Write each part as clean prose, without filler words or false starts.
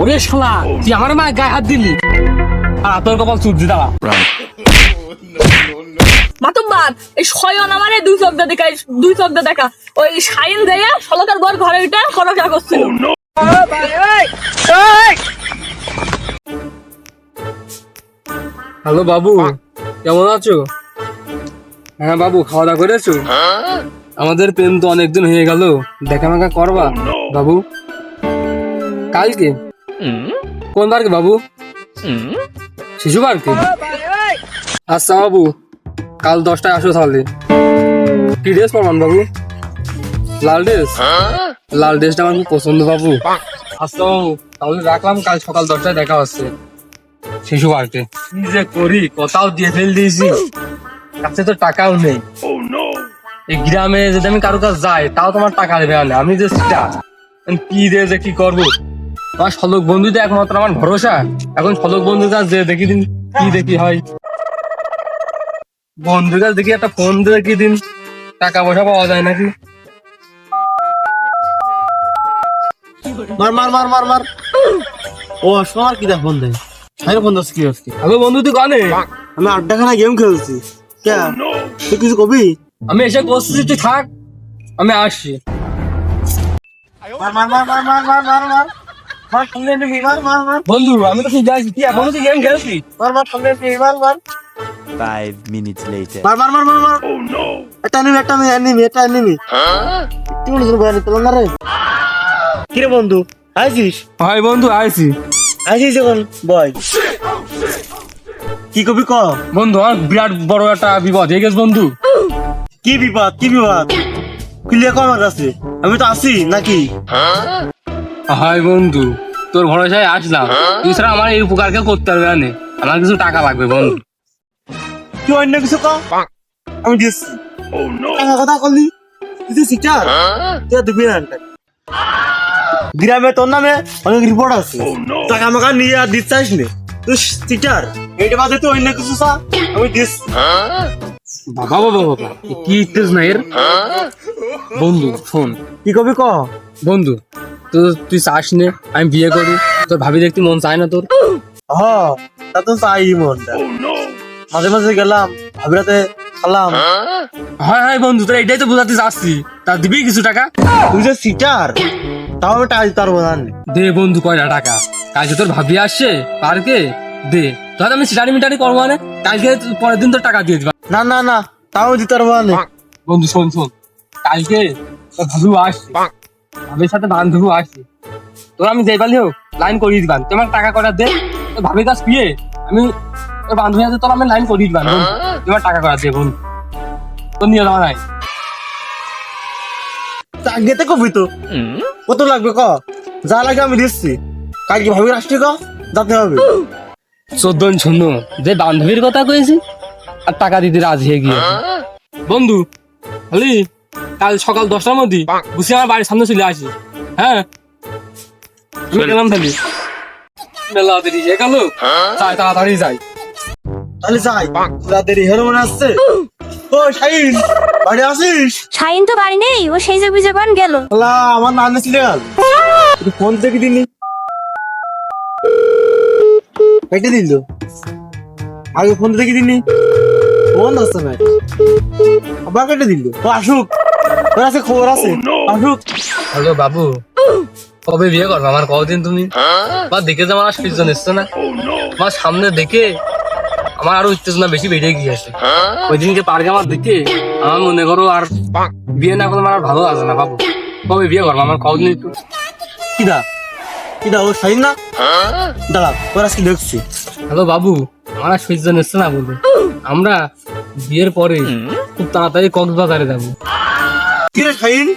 ওরে শালা তুই আমার মা গায়ে হাত দিলি আর তোর কপাল চুপ দাঁড়া। মাতুব্বার এই শয়ন আমারে দুই চোখ দেখা ওই শাইন দেয়া সলকার বর ঘরে উঠে করা করছিল। হ্যালো বাবু, কেমন আছো? হ্যাঁ বাবু, খাওয়া দাওয়া করেছো? আমাদের প্রেম তো অনেকদিন হয়ে গেল, দেখা মেকা করবা বাবু? কালকে? কোন বারকে বাবু? শিশু পার্কে? আচ্ছা বাবু, কাল 10টায় আসো তাহলে। কি ড্রেস পরবেন বাবু? লাল ড্রেস? লাল ড্রেসটা আমার খুব পছন্দ বাবু। আচ্ছা বাবু, তাহলে রাখলাম, কাল সকাল 10টায় দেখা হচ্ছে শিশু পার্কে। কি যে করি, কোথাও দিয়ে ফেল দিয়েছি, কাছে তো টাকাও নেই। এই গ্রামে যদি আমি কারো কাছে যাই তাও তোমার টাকা দেবে না, আমি যে কি দিয়ে যে কি করবো? আমার শলক বন্ধু তো একমাত্র আমার ভরসা। এখন শলক বন্ধুর কাছে যে দেখি দিন কি দেখি হয়, বন্ধুর কাছে দেখি একটা ফোন দিয়ে দেখি দিন টাকা পয়সা পাওয়া যায় নাকি। মার মার মার মার মার। ও আসমার কি দেখ ফোন দেয়? আরে ফোন দাস কি আজকে? হ্যালো বন্ধু, তুই কানে? আমি আড্ডাখানা গেম খেলছি। কে? তুই কিছু কবি? আমি এসে বসছি, তুই থাক, আমি আসছি। মার মার মার মার মার মার মার মার মার সঙ্গে নিবি, মার মার মার বন্ধু আমি তো ঠিক যাচ্ছি, তুই এখনো তুই গেম খেলছিস? মার মার সঙ্গে নিবি, মার মার 5 minutes later. মার মার মার মার মার। এটা নিবি, এটা নিবি, এটা নিবি। তুই মনে করে বয়ানি তোল না রে। কিরে বন্ধু আইছিস? ভাই বন্ধু আইছি। আইছিস এখন বয় কি কবি ক? বন্ধু আমার বিরাট বড় একটা বিপদ হয়ে গেছে বন্ধু। কি বিপদ? কি বিপদ? ক্লিয়ার কর আমার কাছে, আমি তো আছি নাকি? হাই বন্ধু, তোর ভরসায় আসলাম, তুই ছাড়া আমার এই উপকার কেউ করতে পারবে না। আমার কিছু টাকা লাগবে বন্ধু। তুই অন্য কিছু ক, আমি দিচ্ছি। টাকা কথা করলি তুই সিটার, তুই দিবি না। গ্রামে তোর নামে অনেক রিপোর্ট আছে, টাকা মাকা নিয়ে আর দিতে চাইস নে, তুই সিটার। এইটা বাদে তুই অন্য কিছু চা, আমি দিচ্ছি। বাবা বাবা বাবা, কি ইত্তেজ না এর। বন্ধু শোন, কি কবি ক? বন্ধু তুই চাস নে আমি বিয়ে করি, তোর ভাবি দেখতে মন চায় না তোর? হ তা তো চাই মনটা। মাঝে মাঝে গেলাম ভাবিরাতে খালাম। হয় হয় বন্ধু, তোর এটাই তো বোঝাতে চাচ্ছি, তা দিবি কিছু টাকা? তুই যে সিটার, তাও আমি টাকা দিতে পারবো না। দে বন্ধু, কয়টা টাকা? কালকে তোর ভাবি আসছে পার্কে, দে। ধর আমি সিটারি মিটারি করবো না, কালকে পরের দিন তোর টাকা দিয়ে দিবা। না না না, তাও দিতে পারবো না। বন্ধু শোন শোন, কালকে তোর ভাবিও আসছে, ভাবির সাথে বান্ধবীও আসছে, তোর আমি যেই পারলি হোক লাইন করিয়ে দিবান। তোমার টাকা কটা দে, তোর ভাবির কাছ পিয়ে আমি তোর বান্ধবীর সাথে তোর আমি লাইন করিয়ে দিবান। তোমার টাকা কটা দে বন্ধু, তোর নিয়ে যাওয়া নাই। গেতে কবি তো কত লাগবে ক? যা লাগে আমি দিচ্ছি। কালকে ভাবি আসছি ক, যাতে হবে। 14 শূন্য যে বান্ধবীর কথা কয়েছি আর টাকা দিতে রাজি হয়ে গিয়ে। বন্ধু হলি কাল সকাল 10টার মধ্যে বুঝি আমার বাড়ির সামনে চলে আসি। হ্যাঁ আমি গেলাম তাহলে, মেলা দেরি হয়ে গেল, যাই তাড়াতাড়ি যাই। তাহলে যাই, রাতের হেরো মনে আসছে। ও শাহিন, বাড়ি আসিস? শাইন তো বাড়ি নেই, ও সেই যে বুঝে পান গেল। আল্লাহ, আমার নাম ছিল গেল, ফোন থেকে দিনি কেটে দিল। আগে ফোন থেকে দিনি, ফোন আসছে না, আবার কেটে দিল। ও আসুক, তোর আছে খবর আছে, আসুক। হ্যালো বাবু, কবে বিয়ে করবো আমার কদিন তুমি? বা দেখে যে আমার আর সহ্য নিচ্ছে না, আমার সামনে দেখে আমার আরো উত্তেজনা বেশি বেড়ে গিয়েছে। ওই দিনকে পার্কে আমার দেখে আমার মনে করো আর বিয়ে না করলে আমার আর ভালো লাগে না বাবু। কবে বিয়ে করবো আমার কদিন একটু? কিদা কিদা ও শাহিন না? দাঁড়া, তোর আজকে দেখছি। হ্যালো বাবু, আমার আর সহ্য নিচ্ছে না বলে আমরা বিয়ের পরে খুব তাড়াতাড়ি কক্সবাজারে যাবো। কিরে শাহিন?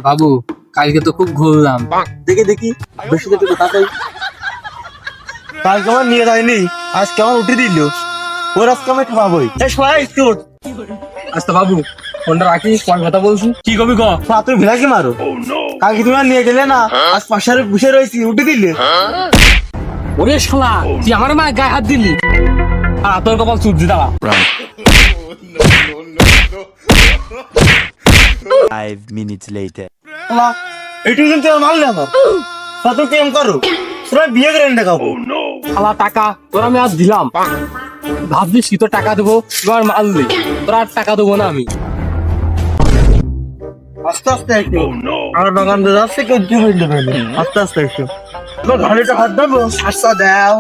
বাবু কালকে তো খুব ঘুরলাম। দেখি দেখি, বেশি দেখি তো তাকাই। কাল কেমন নিয়ে যায়নি, আজ কেমন উঠে দিল। ওর আজকে আমি ঠাপাবই। সবাই একটু আচ্ছা বাবু, ফোনটা রাখি, পরে কথা বলছি। কি কবি ক? তুমি ভিলাকে মারো। কালকে তুমি আর নিয়ে গেলে না, আজ পাশে বসে রয়েছি, উঠে দিলে। ওরে শালা তুই আমার মা গায়ে হাত দিলি আর তোর কপাল চুপ দাঁড়া। 5 minutes later. এইটুকু কিন্তু আর মারলে আমার তা তুমি কেম করো তোরা বিয়ে করে এনে দেখাবো শালা টাকা তোর আমি আজ দিলাম, ভাবছিস কি তোর টাকা দেবো, এবার মারলি তোর আর টাকা দেবো না আমি। আস্তে আস্তে একটু আমার বাগান দিয়ে যাচ্ছে কেউ জমি দেবে আস্তে আস্তে একটু তোমার ঘাড়িটা হাত দেবো আস্তা দাও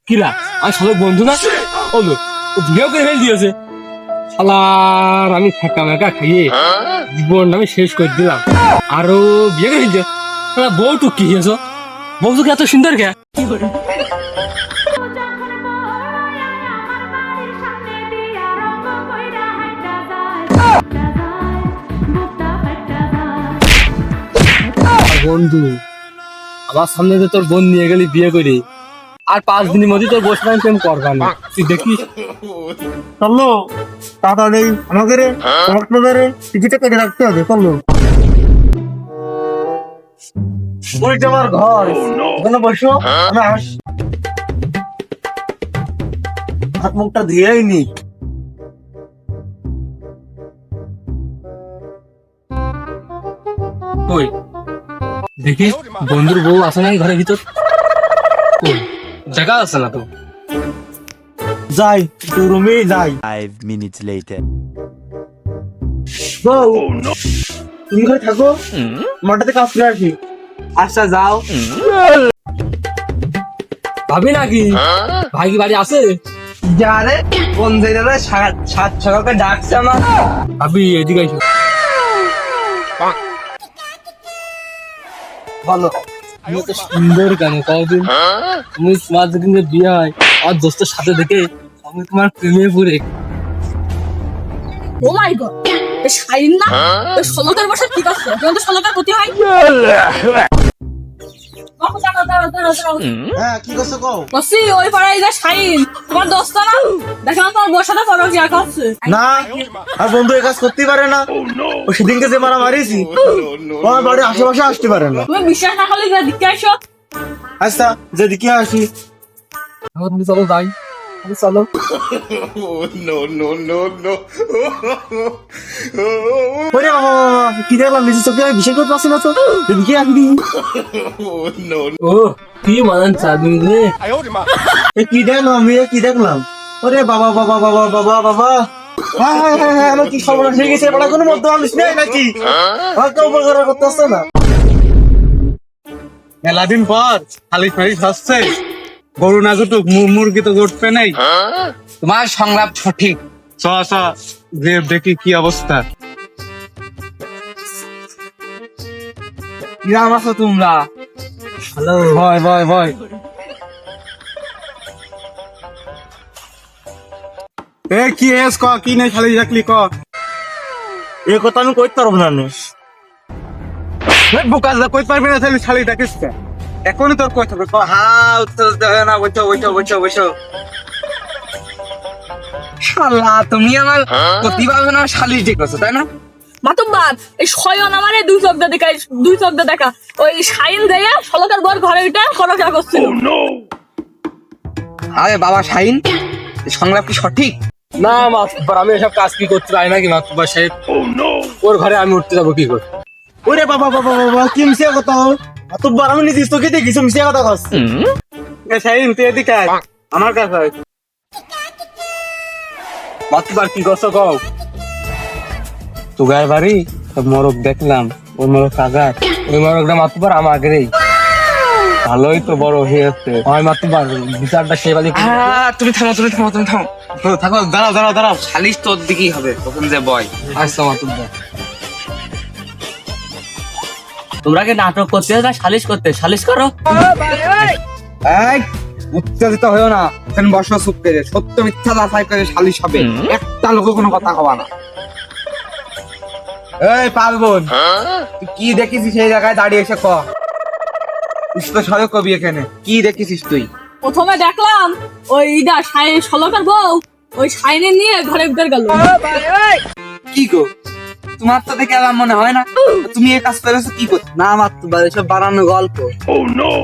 কিরা আমি শালার বন্ধু না, বলো ও বিয়েও করে ফেল দিয়েছে শালার, আমি ফাঁকা মেকা খাইয়ে জীবনটা আমি শেষ করে দিলাম, আরো বিয়ে করে ফেলছে শালা। বউ টুক কি হয়েছ, বউ তো এত সুন্দর কে? বন্ধু আমার সামনে তো তোর বোন নিয়ে গেলি বিয়ে করে, আর 5 দিনের মধ্যে তোর বসে প্রেম করবা না, তুই দেখিস। চলো তাড়াতাড়ি আমাকে রে তোমাকে টিকিটটা কেটে রাখতে হবে চলো। ওইটা আমার ঘর ওখানে বসো আমি আস হাত মুখটা ধুয়েই নি কই দেখি বন্ধুর বউ আছে নাকি ঘরের ভিতর, কই দেখা আছে না তো। যাই তুই রুমে যাই 5 minutes later. বউ তুমি ঘরে থাকো মাটাতে কাজ করে আসি। আচ্ছা যাও ভাবি নাকি ভাই কি বাড়ি আছে? যারে কোন জায়গায় সাত সকালকে ডাকছে আমার ভাবি এদিকে আইসো। বলো তুমি তো সুন্দর কেন কদিন, তুমি তোমার যেদিন যে বিয়ে হয় আমার দোস্তের সাথে দেখে আমি তোমার প্রেমে পড়ে। ও মাই গড, এই শাইন না ওই ষোলোটার বছর ঠিক আছে, তোমার তো ষোলোটার ক্ষতি হয়। হ্যাঁ কি করছো কও বসি ওই পাড়ায় যা শাইন তোমার দোস্ত না, দেখলাম তোমার বউর সাথে পরকিয়া করছে। না আর বন্ধু এই কাজ করতেই পারে না, ও সেদিনকে যে মারা মারিছি আমার বাড়ির আশেপাশে আসতে পারে না। তুমি বিশ্বাস না করলে যা দিকে আসো। আচ্ছা যেদিকে আসি এখন তুমি চলো যাই, তুমি চলো। ওরে বাবা কি দেখলাম নিজের চোখে আমি বিশেষ করতে পারছি না তো যেদিকে আসবি ও কি মান চাঁদনি রে, এ কি দেখলাম আমি কি দেখলাম ওরে বাবা বাবা বাবা বাবা বাবা হ্যাঁ হ্যাঁ হ্যাঁ হ্যাঁ আমার কি সর্বনাশ হয়ে গেছে এবার কোনো মধ্যে মানুষ নেই নাকি আমাকে উপকার করতে আসছে না মেলাদিন পর খালি ফালি হচ্ছে গরু না গুটুক মুরগি তো গড়তে নেই তোমার সংলাপ সঠিক চ চ যে দেখি কি অবস্থা কিরাম আছো তোমরা হ্যালো ভয় ভয় ভয় এ কি এস ক কি নাই খালি রাখলি ক এ কথা আমি কইতে পারবো না বোকা যা কইতে পারবি না তাহলে খালি ডাকিস এখনই তোর কইতে হবে হ্যাঁ উত্তর দেবে না বসো বসো বসো বসো শালা তুমি আমার প্রতিভাবে না শালি ঠিক আছো তাই না মাতুব্বার এই শয়ন আমারে দুই চোখ দিয়ে দেখা ওই শাইন দেয়া ষোলোটার বর ঘরে উঠে পরকিয়া করছিল। আরে বাবা শাহিন সংলাপ কি সঠিক না মাতুব্বার আমি এসব কাজ কি করতে পারি নাকি মাতুব্বার সাহেব, ওর ঘরে আমি উঠতে যাবো কি করে? ওরে বাবা বাবা বাবা কি মিশিয়া কথা মাতুব্বার আমি নিজে তোকে দেখিস মিশিয়া কথা কস শাহিন তুই এদিকে আয় আমার কাছে আয় মাতুব্বার কি করছো কও? তোগার বাড়ি মরক দেখলাম ওই মরক কাগার ওই মারকটা মাতুব্বার আমার আগেই ভালোই তো বড় হয়েছে, আমার মাতুব্বার বিচারটা সে বাড়ি। তুমি থামো থাকো দাঁড়াও দাঁড়াও দাঁড়াও শালিশ তোর দিকেই হবে তখন যে বয় আচ্ছা মাতুব্বার তোমরা কি নাটক করতে না সালিশ করতে? সালিশ করো। এই উত্তেজিত হয়েও না এখানে বসো চুপ করে সত্য মিথ্যা যাচাই করে শালিশ হবে একটা লোক কোনো কথা হবা না এই পালবন তুই কি দেখেছিস সেই জায়গায় দাঁড়িয়ে এসে ক সরে কবি এখানে কি দেখেছিস তুই প্রথমে দেখলাম ওই ষোলোটার বউ ওই শাইনে নিয়ে ঘরে ভিতর গেল। কি গো তোমার তো দেখে এলাম মনে হয় না তুমি এই কাজ করেছো কি করছো না আমার তো এসব বানানো গল্প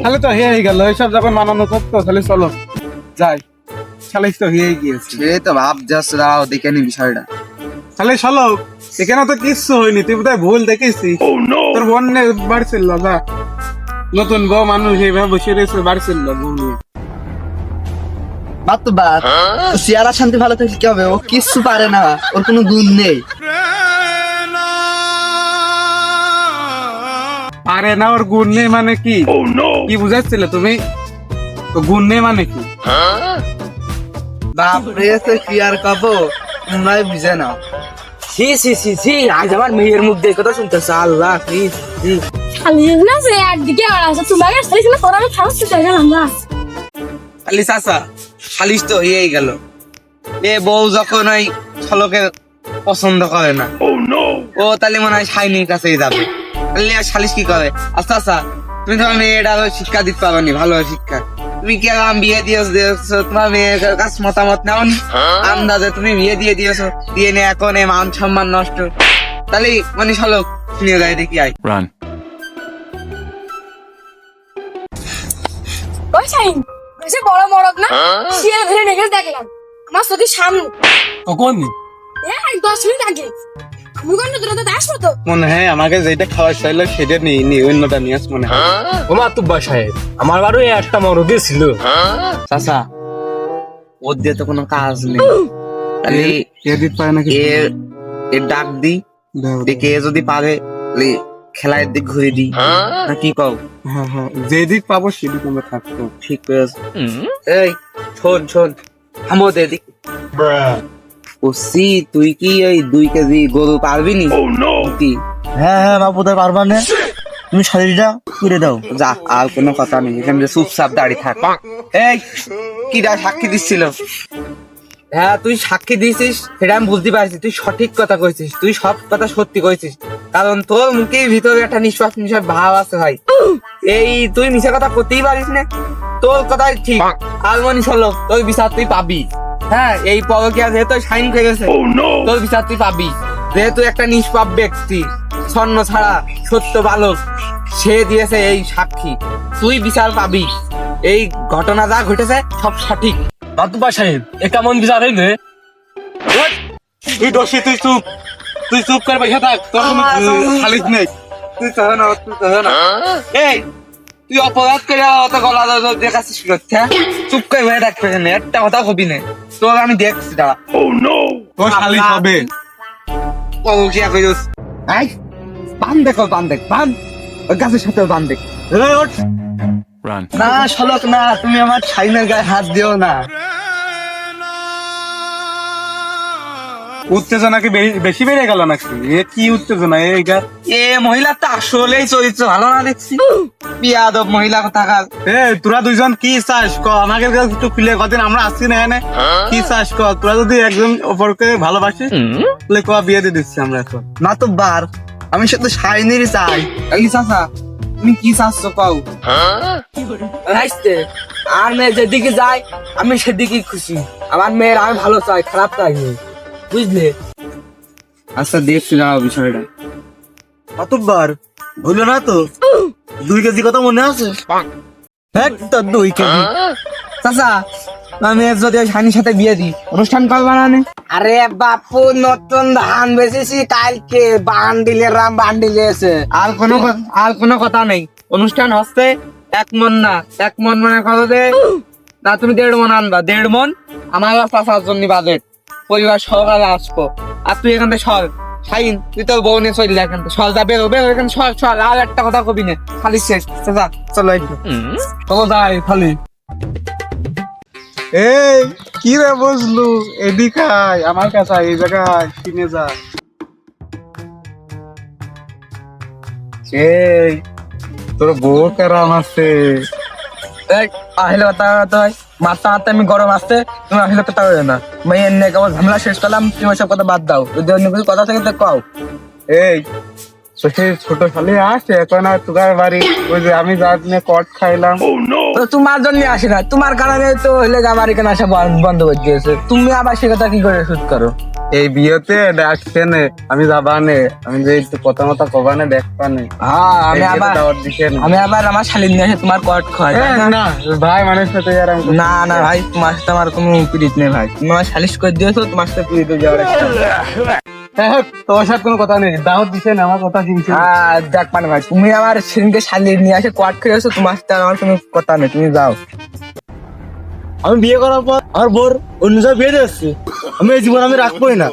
তাহলে তো হয়ে গেল এসব যখন বানানো করতো তাহলে চলো যাই শালিশ তো হয়ে গিয়েছে এই তো ভাব যাচ্ছে দাঁড়াও দেখে নি বিষয়টা তাহলে চলো এখানে তো কিচ্ছু হয়নি, তুই বোধহয় ভুল দেখেছিস। তোর বোন বাড়ি ছিল না, নতুন বউ মানুষ এইভাবে বসে রয়েছে বাড়ি ছিল বউ নিয়ে। মাতুব্বার সিয়ারা শান্তি ভালো থাকলে কি হবে? ও কিচ্ছু পারে না, ওর কোনো গুণ নেই। আরে না, ওর গুণ নেই মানে কি? কি বুঝাচ্ছিলে তুমি? তো গুণ নেই মানে কি? বাপরে, তো কি আর কব, তোমরাই বুঝে নাও। ছি ছি ছি ছি, আজ আমার মেয়ের মুখ দিয়ে কথা শুনতেছে। আল্লাহ প্লিজ। শালিশ না সে একদিকে আর আছে, তোমাকে শালিশ না তোরা আমি খাওয়াচ্ছি গেলাম না। খালি চাচা সালিশ তো হয়েই গেল। এ বউ যখন ওই ছলকে পছন্দ করে না, ও তাহলে মনে হয় শাইনির কাছেই যাবে। তাহলে আর সালিশ কি করে? আচ্ছা আচ্ছা, তুমি তোমার মেয়েটা শিক্ষা দিতে পারো নি, ভালো শিক্ষা। তুমি কি আরাম বিয়ে দিয়েছো, তোমার মেয়ের কাছে মতামত নাও নি? আন্দাজে তুমি বিয়ে দিয়েছো, দিয়ে নিয়ে এখন এ মান সম্মান নষ্ট। তাহলে মানে ছলক নিয়ে যায় দেখি আয়। Run. ওই শাইন বেশি বড় মরক না, শিয়াল ধরে নেগে দেখলাম আমার চোখের সামনে। কখন? এই 10 মিনিট আগে। আমি কোন দূরতে আসবো তো? মনে হয় আমাকে যেটা খাওয়া চাইলো সেটা নিয়ে অন্যটা নিয়ে আস মনে হয়। ও মাতুব্বা সাহেব, আমার বাড়ি একটা মরদে ছিল। চাচা ওর দিয়ে তো কোনো কাজ নেই, তাহলে এ দিতে পারে নাকি? এর ডাক দি, দেখে এ যদি পারে তাহলে খেলার দিক ঘুরে দি, না কি কও? হ্যাঁ হ্যাঁ, যেদিক পাবো সেদিক আমরা থাকবো। ঠিক আছে। এই শোন হামো দে দিক। ওসি তুই কি ওই 2 কেজি গরু পারবি নি? কি? হ্যাঁ হ্যাঁ বাবু, তাই পারবা না, তুমি শাড়িটা করে দাও। যা, আর কোনো কথা নেই, এখানে চুপচাপ দাঁড়িয়ে থাক। এই কিরা সাক্ষী দিচ্ছিল? হ্যাঁ তুই সাক্ষী দিয়েছিস, সেটা আমি বুঝতে পারছি। তুই সঠিক কথা কইছিস, তুই সব কথা সত্যি কইছিস, কারণ তোর মুখের ভিতরে একটা নিঃশ্বাস ভাব আছে ভাই। এই তুই মিশা কথা করতেই পারিস না, তোর কথাই ঠিক। আর মনি চলো, তোর বিচার তুই পাবি। হ্যাঁ, এই পরকিয়া যেহেতু সাইন করে গেছে, তোর বিচার তুই পাবি। যেহেতু একটা নিষ্পাপ ব্যক্তি, স্বর্ণ ছাড়া সত্য বালক, সে দিয়েছে এই সাক্ষী, তুই বিচার পাবি। এই ঘটনা যা ঘটেছে সব সঠিক। মাতুব্বা সাহেব, এ কেমন বিচার হইবে? তুই দোষী, তুই চুপ করে বসে থাক, তোর কোনো সালিশ নেই। তুই চাহে না। এই তুই অপরাধ করে অত গলা দেখাচ্ছিস কি করতে? চুপ করে হয়ে থাকবে না, একটা কথা কবি না, তোর আমি দেখছি। দাঁড়া, তোর সালিশ হবে। পরকিয়া করিস। এই বান দেখো, বান ওই গাছের সাথে বান দেখ। এই ওঠ। Run. না শলক না, তুমি আমার শাইনের গায়ে হাত দিও না। উত্তেজনা কি বেশি বেড়ে গেল নাকি? এ কি উত্তেজনা এইটা? এ মহিলা তো আসলেই চরিত্র ভালো না দেখছি, বিয়াদব মহিলা কোথাকার। তোরা দুইজন কি চাস ক? আমাদের কাছে একটু খুলে কদিন আমরা আসছি না এনে। কি চাস ক? তোরা যদি একজন অপরকে ভালোবাসিস তাহলে ক, বিয়ে দিয়ে দিচ্ছি আমরা এখন। না তো বার, আমি শুধু শাইনেরই চাই। এই চাচা তুমি কি চাচ্ছ কও? আর মেয়ে যেদিকে যায় আমি সেদিকে খুশি। আমার মেয়ের আমি ভালো চাই, খারাপ চাই না, বুঝলে? আচ্ছা দেখছি না বিষয়টা। মাতুব্বার ভুলো না তো, 2 কেজি কথা মনে আছে? তো 2 কেজি। চাচা আমি যদি ওই শাইনির সাথে বিয়ে দিই, অনুষ্ঠান করবা না? আরে বাপু, নতুন ধান বেচেছি কালকে, বান্ডিলে এসে। আর কোনো কথা নেই, অনুষ্ঠান হচ্ছে 1 মণ না, 1 মণ মনে করো যে, না তুমি 1.5 মণ আনবা। 1.5 মণ আমার চাচার জন্য বাজেট, পরিবার সহকারে আসবো। আর তুই এখান থেকে সর, শাইন তুই তোর বউ নিয়ে চলে এখান থেকে, সর, যা বেরো এখানে, সর। আর একটা কথা কবি না, খালি শেষ। চাচা চলো একটু, চলো যাই খালি। এই কি রে বুঝলু, এদিকে আয়, আমার কাছে আয়, এই জায়গায় কিনে যা। এই তোর বউ কেরাম আছে? আহিলে কথা হয়, মাথা হাতে আমি গরম আসতে, তুমি আহিলে কথা হবে না। মেয়ের নিয়ে কেবল ঝামেলা শেষ করলাম, তুমি ওইসব কথা বাদ দাও। যদি অন্য কিছু কথা থাকে তো কও। এই তো সেই ছোট শালি আসে এখন আর তোকার বাড়ি, ওই যে আমি যা দিনে কট খাইলাম। তো তোমার জন্য আসে না, তোমার কারণে তো হইলে আমার এখানে আসা বন্ধ করে দিয়েছে। তুমি আবার সে কথা কি করে শুট করো? এই বিয়েতে ডাকছে নে, আমি যাবানে, আমি যে একটু কথা মতো কবানে দেখবানে। হ্যাঁ, আমি আবার আমার শালিন নিয়ে আসে তোমার কট খাই না ভাই, মানুষ সাথে আর না ভাই, তোমার সাথে আমার কোনো পিরিত নেই ভাই। তুমি আমার সালিশ করে দিয়েছো, তোমার সাথে পিরিত যাওয়ার একটা হ্যাঁ, তোমার সাথে কোনো কথা নেই, দাওয়াত দিছেন, আমার কথা শুনছেন। দেখ মানে ভাই, তুমি আমার সেদিনকে শালি নিয়ে আসে কোয়াট করে এসো, তোমার সাথে আমার কোনো কথা নেই, তুমি যাও। আমি বিয়ে করার পর আমার বোর অন্য জায়গায় বিয়ে দিচ্ছি, আমি এই জীবন আমি রাখবোই না।